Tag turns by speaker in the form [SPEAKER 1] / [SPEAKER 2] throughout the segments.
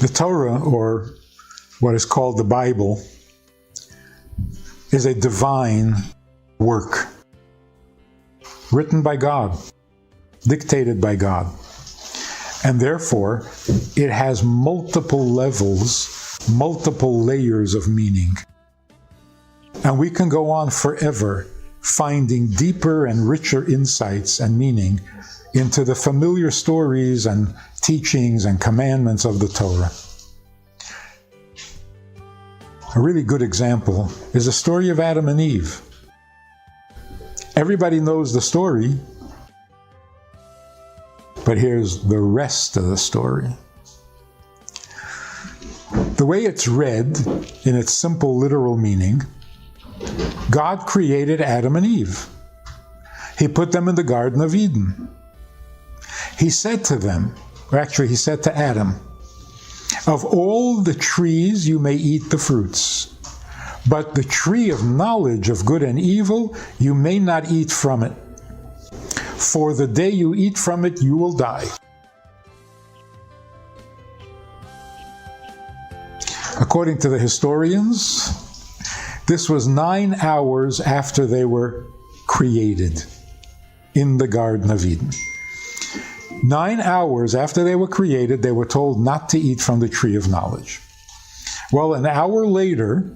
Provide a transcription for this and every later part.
[SPEAKER 1] The Torah, or what is called the Bible, is a divine work, written by God, dictated by God. And therefore, it has multiple levels, multiple layers of meaning. And we can go on forever finding deeper and richer insights and meaning into the familiar stories and teachings and commandments of the Torah. A really good example is the story of Adam and Eve. Everybody knows the story, but here's the rest of the story. The way it's read, in its simple literal meaning, God created Adam and Eve. He put them in the Garden of Eden. He said to them, or actually he said to Adam, "Of all the trees you may eat the fruits, but the tree of knowledge of good and evil you may not eat from it. For the day you eat from it, you will die." According to the historians, this was 9 hours after they were created in the Garden of Eden. 9 hours after they were created, they were told not to eat from the tree of knowledge. Well, an hour later,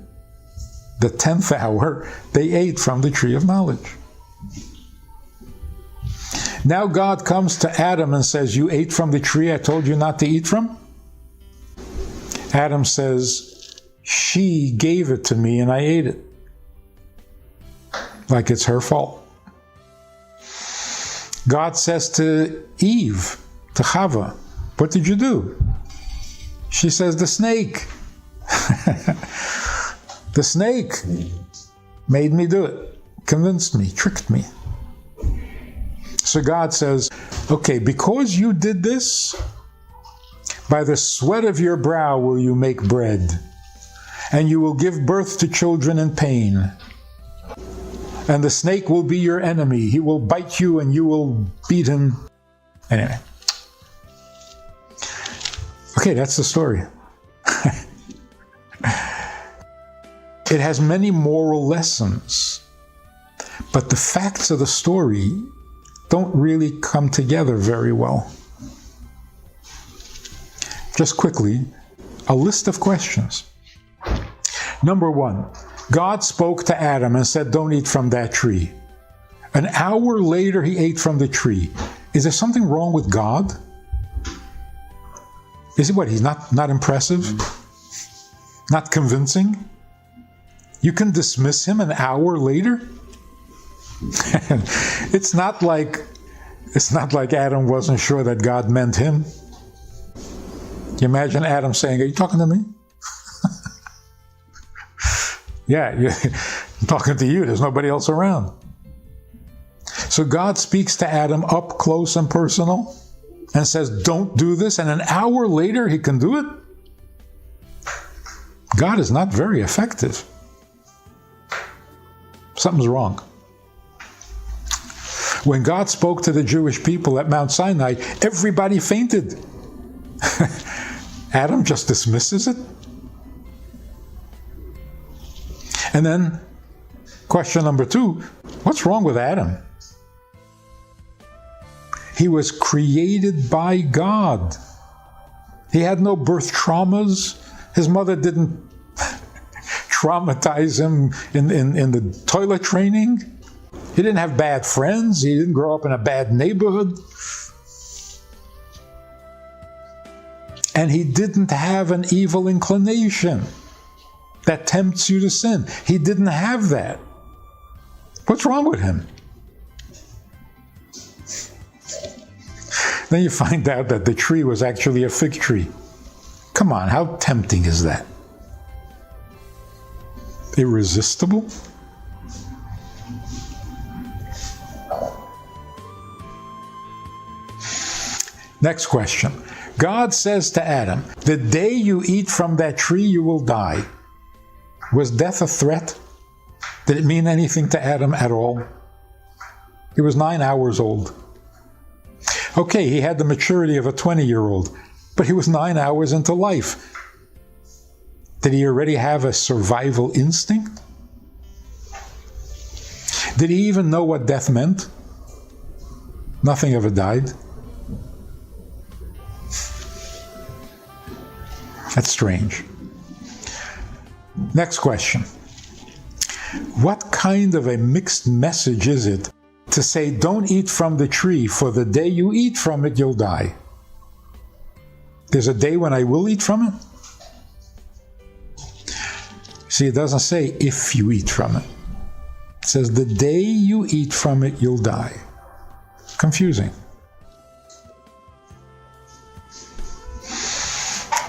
[SPEAKER 1] the 10th hour, they ate from the tree of knowledge. Now God comes to Adam and says, "You ate from the tree I told you not to eat from?" Adam says, "She gave it to me and I ate it." Like it's her fault. God says to Eve, to Chava, "What did you do?" She says, "The snake." The snake made me do it, convinced me, tricked me. So God says, "Okay, because you did this, by the sweat of your brow will you make bread, and you will give birth to children in pain. And the snake will be your enemy. He will bite you and you will beat him." Anyway. Okay, that's the story. It has many moral lessons, but the facts of the story don't really come together very well. Just quickly, a list of questions. Number 1, God spoke to Adam and said, "Don't eat from that tree." An hour later, he ate from the tree. Is there something wrong with God? Is it what? He's not impressive? Not convincing? You can dismiss him an hour later? It's not like Adam wasn't sure that God meant him. You imagine Adam saying, "Are you talking to me?" Yeah, I'm talking to you. There's nobody else around. So God speaks to Adam up close and personal and says, "Don't do this." And an hour later, he can do it? God is not very effective. Something's wrong. When God spoke to the Jewish people at Mount Sinai, everybody fainted. Adam just dismisses it. And then, question number 2, what's wrong with Adam? He was created by God. He had no birth traumas. His mother didn't traumatize him in the toilet training. He didn't have bad friends. He didn't grow up in a bad neighborhood. And he didn't have an evil inclination that tempts you to sin. He didn't have that. What's wrong with him? Then you find out that the tree was actually a fig tree. Come on, how tempting is that? Irresistible? Next question. God says to Adam, "The day you eat from that tree, you will die." Was death a threat? Did it mean anything to Adam at all? He was 9 hours old. Okay, he had the maturity of a 20-year-old. But he was 9 hours into life. Did he already have a survival instinct? Did he even know what death meant? Nothing ever died. That's strange. Next question. What kind of a mixed message is it to say, don't eat from the tree, for the day you eat from it, you'll die? There's a day when I will eat from it? See, it doesn't say if you eat from it. It says the day you eat from it, you'll die. Confusing.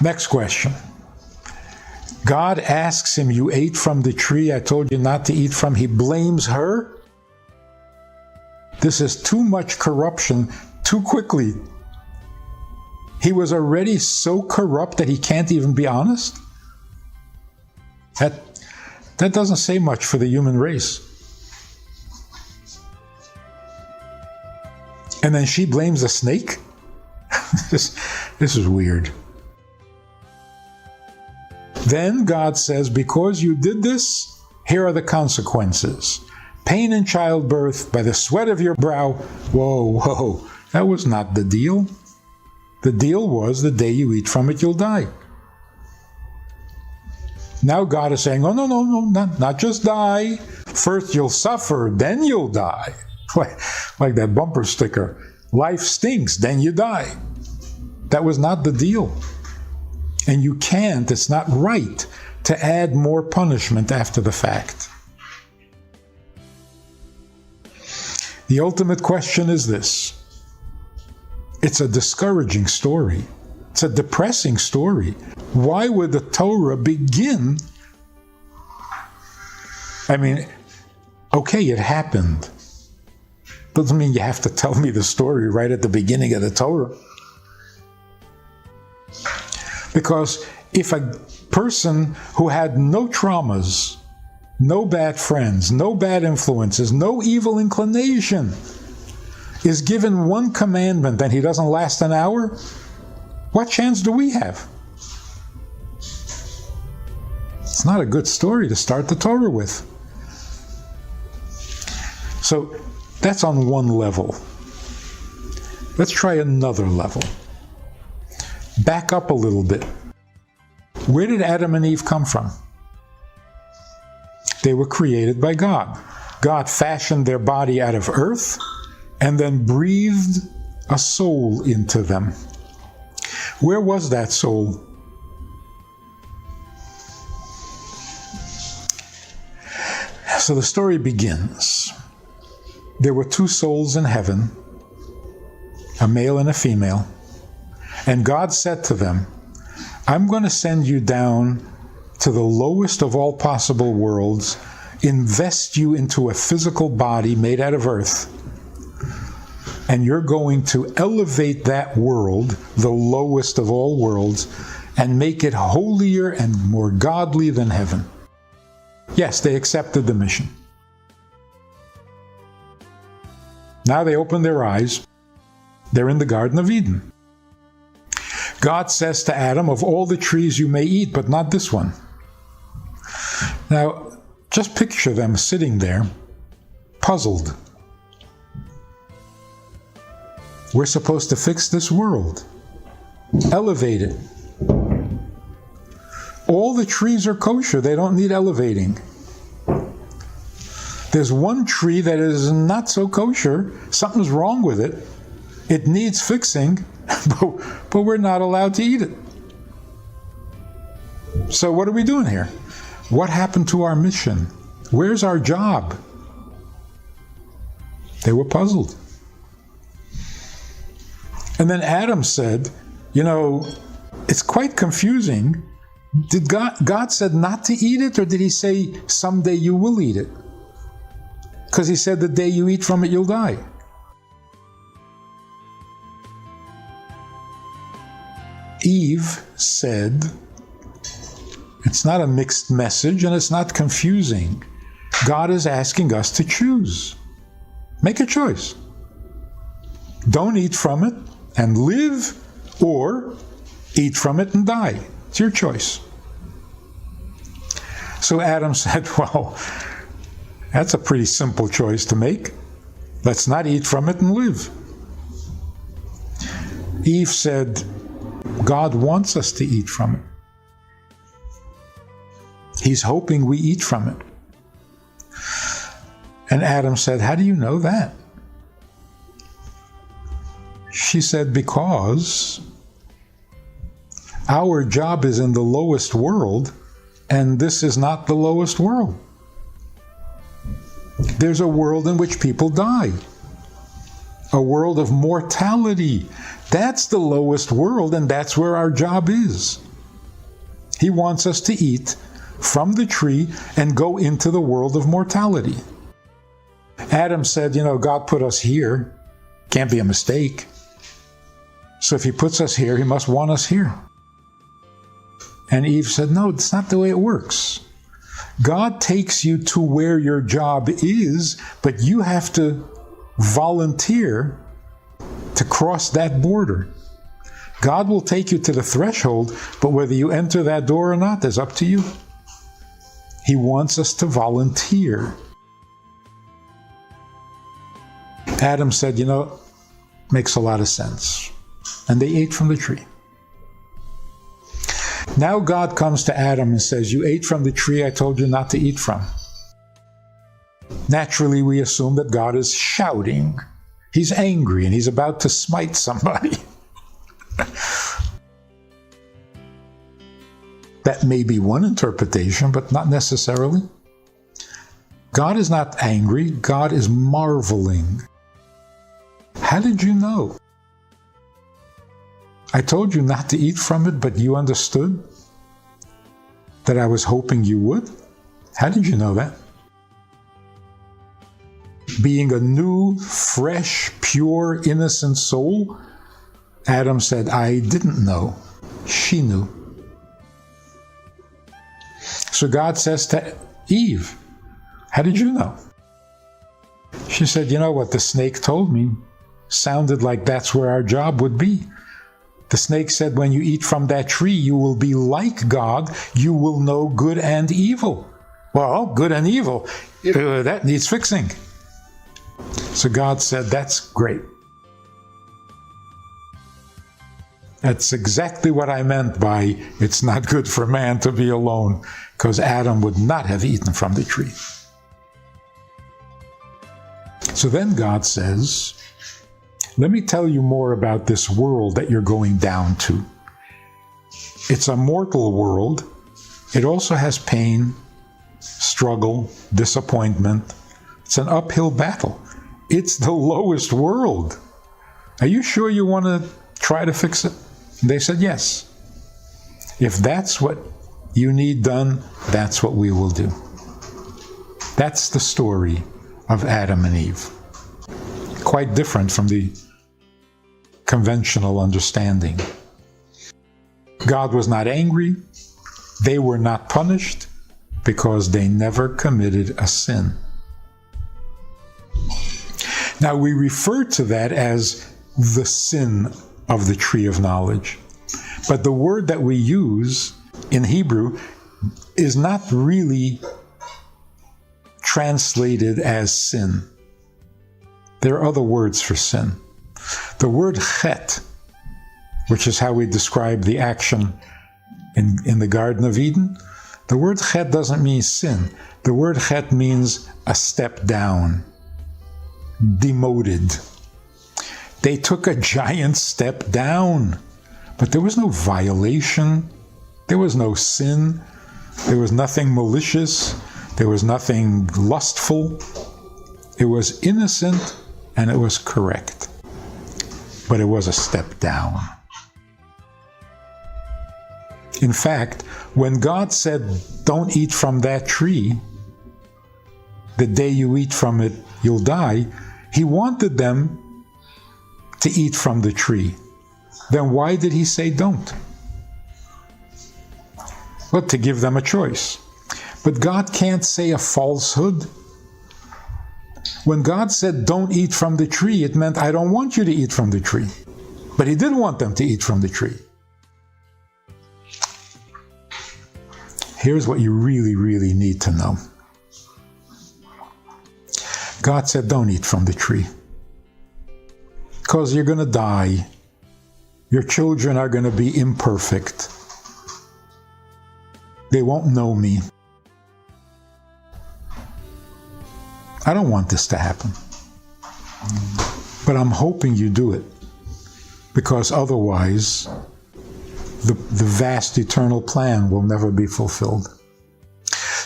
[SPEAKER 1] Next question. God asks him, you ate from the tree I told you not to eat from. He blames her. This is too much corruption too quickly. He was already so corrupt that he can't even be honest. That doesn't say much for the human race. And then she blames the snake? This is weird. Then God says, because you did this, here are the consequences. Pain in childbirth by the sweat of your brow. Whoa, that was not the deal. The deal was the day you eat from it, you'll die. Now God is saying, oh, no, not just die. First you'll suffer, then you'll die. Like that bumper sticker. Life stinks, then you die. That was not the deal. And you can't, it's not right to add more punishment after the fact. The ultimate question is this. It's a discouraging story. It's a depressing story. Why would the Torah begin? I mean, okay, it happened. Doesn't mean you have to tell me the story right at the beginning of the Torah. Because if a person who had no traumas, no bad friends, no bad influences, no evil inclination, is given one commandment and he doesn't last an hour, what chance do we have? It's not a good story to start the Torah with. So that's on one level. Let's try another level. Back up a little bit. Where did Adam and Eve come from? They were created by God. God fashioned their body out of earth and then breathed a soul into them. Where was that soul? So the story begins. There were two souls in heaven, a male and a female. And God said to them, I'm going to send you down to the lowest of all possible worlds, invest you into a physical body made out of earth, and you're going to elevate that world, the lowest of all worlds, and make it holier and more godly than heaven. Yes, they accepted the mission. Now they open their eyes. They're in the Garden of Eden. God says to Adam, of all the trees you may eat, but not this one. Now, just picture them sitting there, puzzled. We're supposed to fix this world, elevate it. All the trees are kosher, they don't need elevating. There's one tree that is not so kosher, something's wrong with it. It needs fixing, but we're not allowed to eat it. So what are we doing here? What happened to our mission? Where's our job? They were puzzled. And then Adam said, it's quite confusing. Did God said not to eat it, or did he say someday you will eat it? Because he said the day you eat from it, you'll die. Eve said, it's not a mixed message and it's not confusing. God is asking us to choose. Make a choice. Don't eat from it and live, or Eat from it and die. It's your choice. So Adam said, well, that's a pretty simple choice to make. Let's not eat from it and live. Eve said, God wants us to eat from it. He's hoping we eat from it. And Adam said, how do you know that? She said, because our job is in the lowest world, and this is not the lowest world. There's a world in which people die. A world of mortality. That's the lowest world, and that's where our job is. He wants us to eat from the tree and go into the world of mortality. Adam said, God put us here. Can't be a mistake. So if he puts us here, he must want us here. And Eve said, no, it's not the way it works. God takes you to where your job is, but you have to volunteer to cross that border. God will take you to the threshold, but whether you enter that door or not is up to you. He wants us to volunteer. Adam said, makes a lot of sense. And they ate from the tree. Now God comes to Adam and says, you ate from the tree I told you not to eat from. Naturally, we assume that God is shouting. He's angry and he's about to smite somebody. That may be one interpretation, but not necessarily. God is not angry. God is marveling. How did you know? I told you not to eat from it, but you understood that I was hoping you would? How did you know that? Being a new, fresh, pure, innocent soul, Adam said, I didn't know. She knew. So God says to Eve, how did you know? She said, what the snake told me sounded like that's where our job would be. The snake said, when you eat from that tree, you will be like God. You will know good and evil. Well, good and evil, that needs fixing. So God said, that's great. That's exactly what I meant by it's not good for man to be alone, because Adam would not have eaten from the tree. So then God says, let me tell you more about this world that you're going down to. It's a mortal world. It also has pain, struggle, disappointment. It's an uphill battle. It's the lowest world. Are you sure you want to try to fix it? And they said, yes. If that's what you need done, that's what we will do. That's the story of Adam and Eve. Quite different from the conventional understanding. God was not angry. They were not punished because they never committed a sin. Now we refer to that as the sin of the tree of knowledge. But the word that we use in Hebrew is not really translated as sin. There are other words for sin. The word chet, which is how we describe the action in the Garden of Eden, the word chet doesn't mean sin. The word chet means a step down, demoted. They took a giant step down, but there was no violation. There was no sin. There was nothing malicious. There was nothing lustful. It was innocent and it was correct. But it was a step down. In fact, when God said, don't eat from that tree, the day you eat from it, you'll die, He wanted them to eat from the tree. Then why did He say don't? Well, to give them a choice. But God can't say a falsehood. When God said, don't eat from the tree, it meant, I don't want you to eat from the tree. But He did want them to eat from the tree. Here's what you really, really need to know. God said, don't eat from the tree, because you're going to die. Your children are going to be imperfect. They won't know me. I don't want this to happen. But I'm hoping you do it, because otherwise the vast eternal plan will never be fulfilled.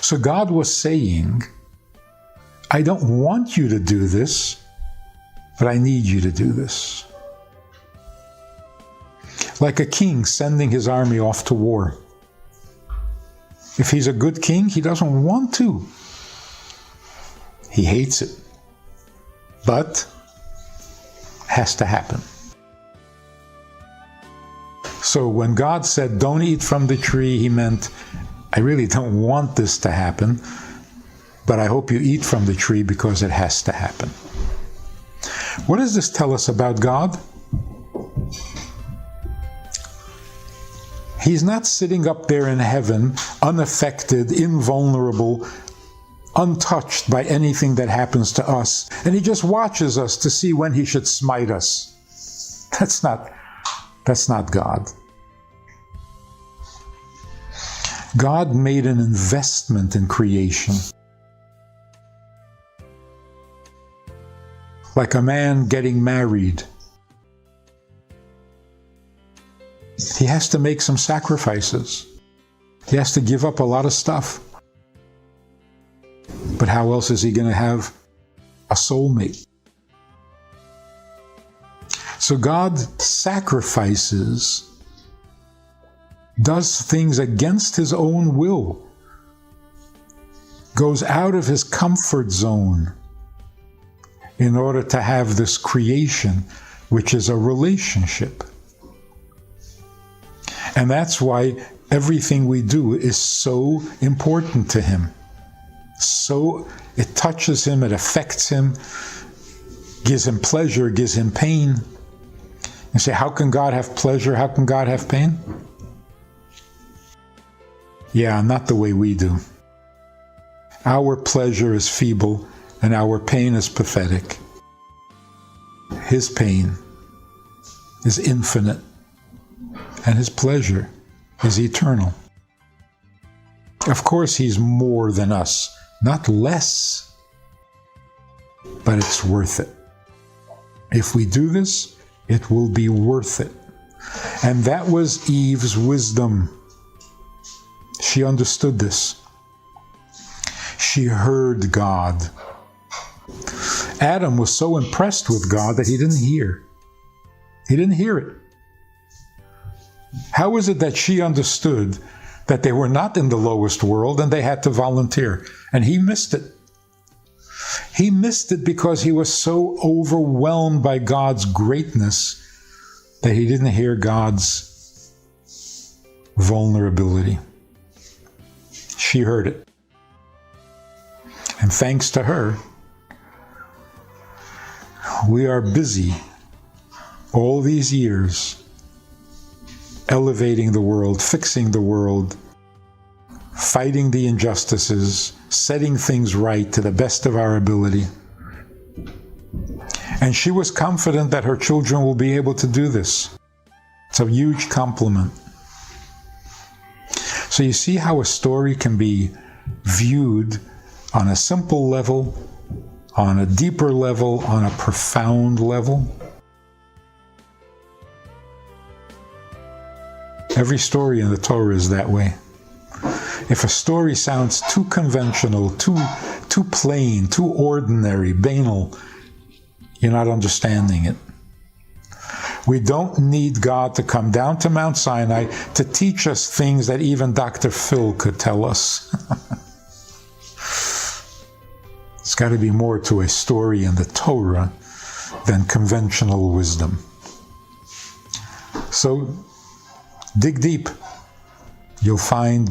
[SPEAKER 1] So God was saying, I don't want you to do this, but I need you to do this. Like a king sending his army off to war. If he's a good king, he doesn't want to. He hates it. But has to happen. So when God said, don't eat from the tree, he meant, I really don't want this to happen, but I hope you eat from the tree because it has to happen. What does this tell us about God? He's not sitting up there in heaven, unaffected, invulnerable, untouched by anything that happens to us, and he just watches us to see when he should smite us. That's not God. God made an investment in creation. Like a man getting married. He has to make some sacrifices. He has to give up a lot of stuff. But how else is he going to have a soulmate? So God sacrifices, does things against his own will, goes out of his comfort zone in order to have this creation, which is a relationship. And that's why everything we do is so important to him. So it touches him, it affects him, gives him pleasure, gives him pain. You say, how can God have pleasure? How can God have pain? Yeah, not the way we do. Our pleasure is feeble and our pain is pathetic. His pain is infinite and his pleasure is eternal. Of course, he's more than us, not less, but it's worth it. If we do this, it will be worth it. And that was Eve's wisdom. She understood this. She heard God. Adam was so impressed with God that he didn't hear. He didn't hear it. How is it that she understood that they were not in the lowest world and they had to volunteer? And he missed it. He missed it because he was so overwhelmed by God's greatness that he didn't hear God's vulnerability. She heard it. And thanks to her, we are busy all these years elevating the world, fixing the world, fighting the injustices, setting things right to the best of our ability. And she was confident that her children will be able to do this. It's a huge compliment. So you see how a story can be viewed on a simple level, on a deeper level, on a profound level. Every story in the Torah is that way. If a story sounds too conventional, too plain, too ordinary, banal, you're not understanding it. We don't need God to come down to Mount Sinai to teach us things that even Dr. Phil could tell us. It's got to be more to a story in the Torah than conventional wisdom. So, dig deep. You'll find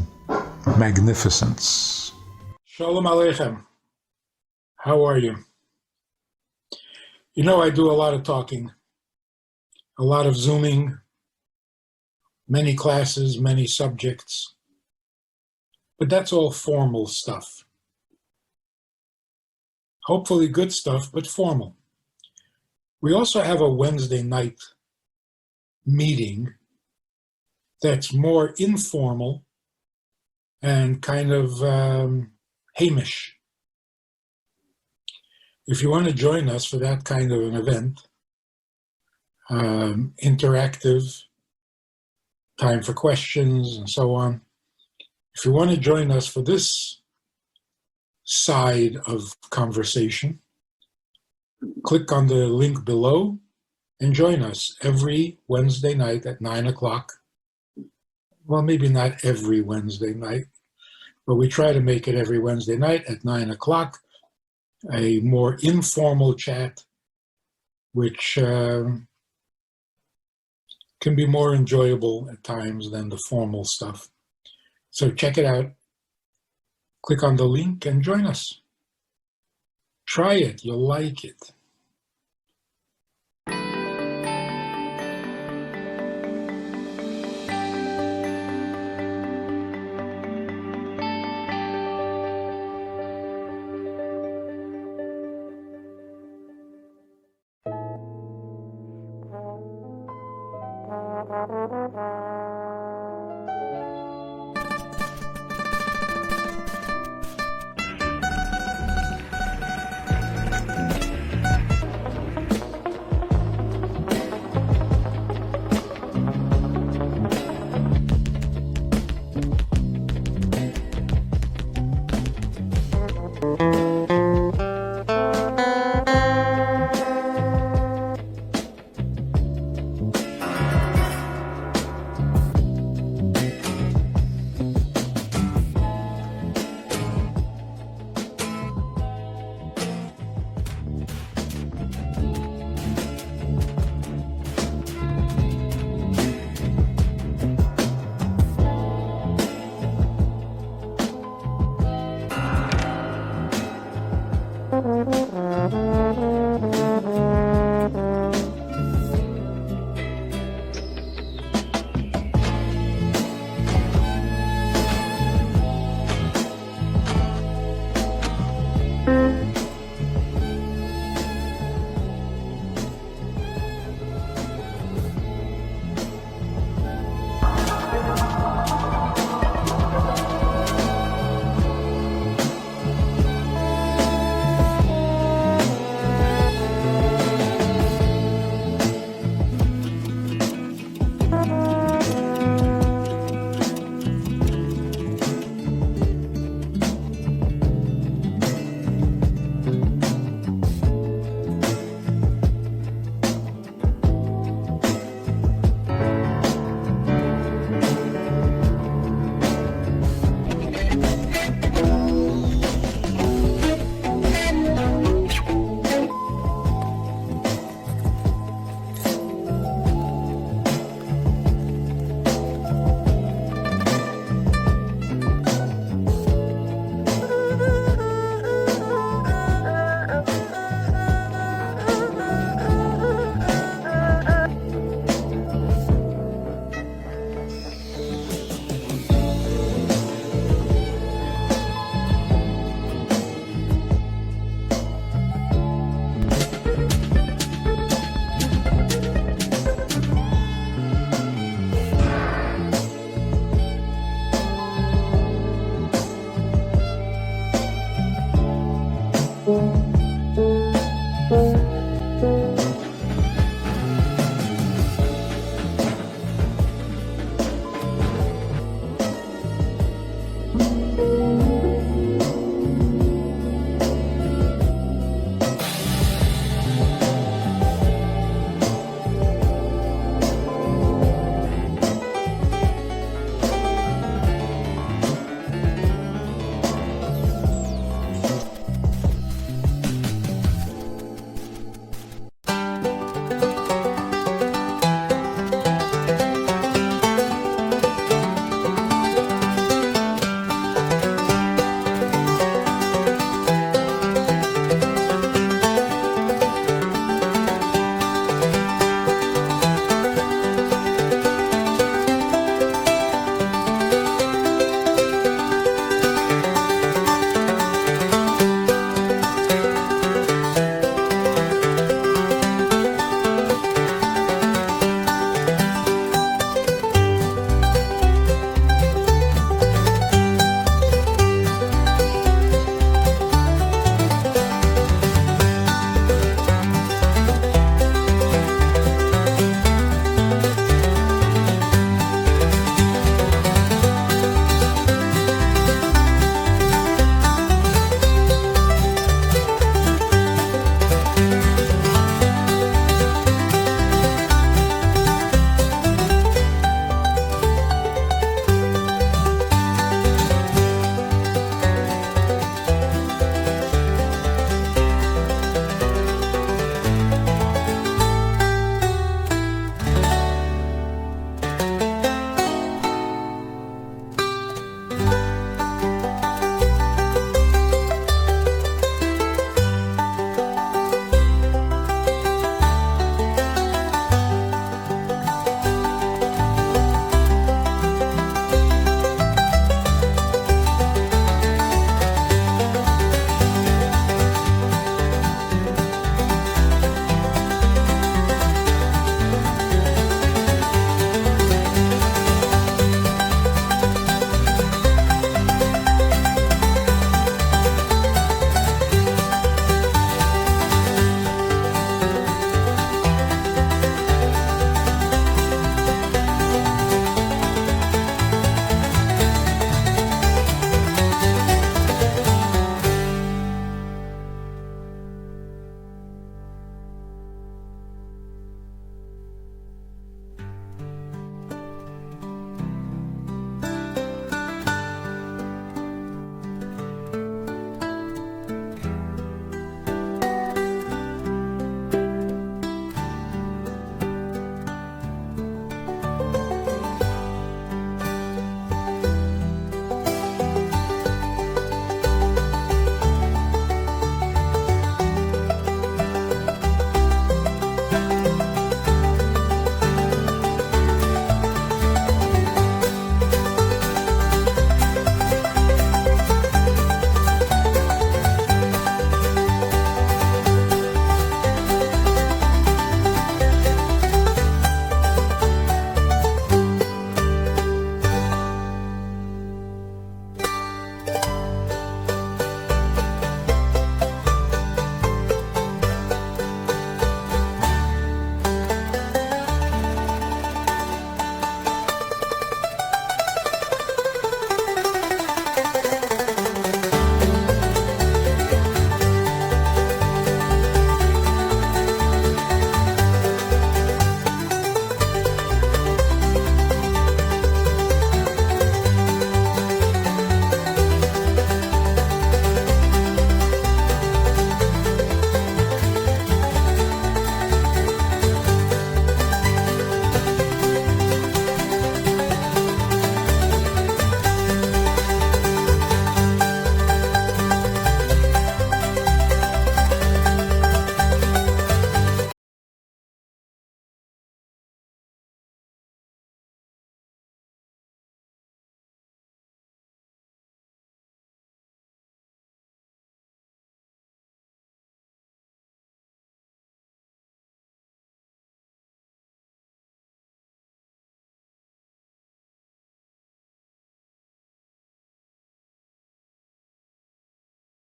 [SPEAKER 1] magnificence. Shalom Aleichem. How are you? You know, I do a lot of talking, a lot of Zooming, many classes, many subjects. But that's all formal stuff. Hopefully good stuff, but formal. We also have a Wednesday night meeting that's more informal and kind of Hamish. If you want to join us for that kind of an event, interactive, time for questions and so on. If you want to join us for this side of conversation, click on the link below and join us every Wednesday night at 9 o'clock. Well, maybe not every Wednesday night, but we try to make it every Wednesday night at 9 o'clock, a more informal chat, which can be more enjoyable at times than the formal stuff. So check it out. Click on the link and join us. Try it. You'll like it.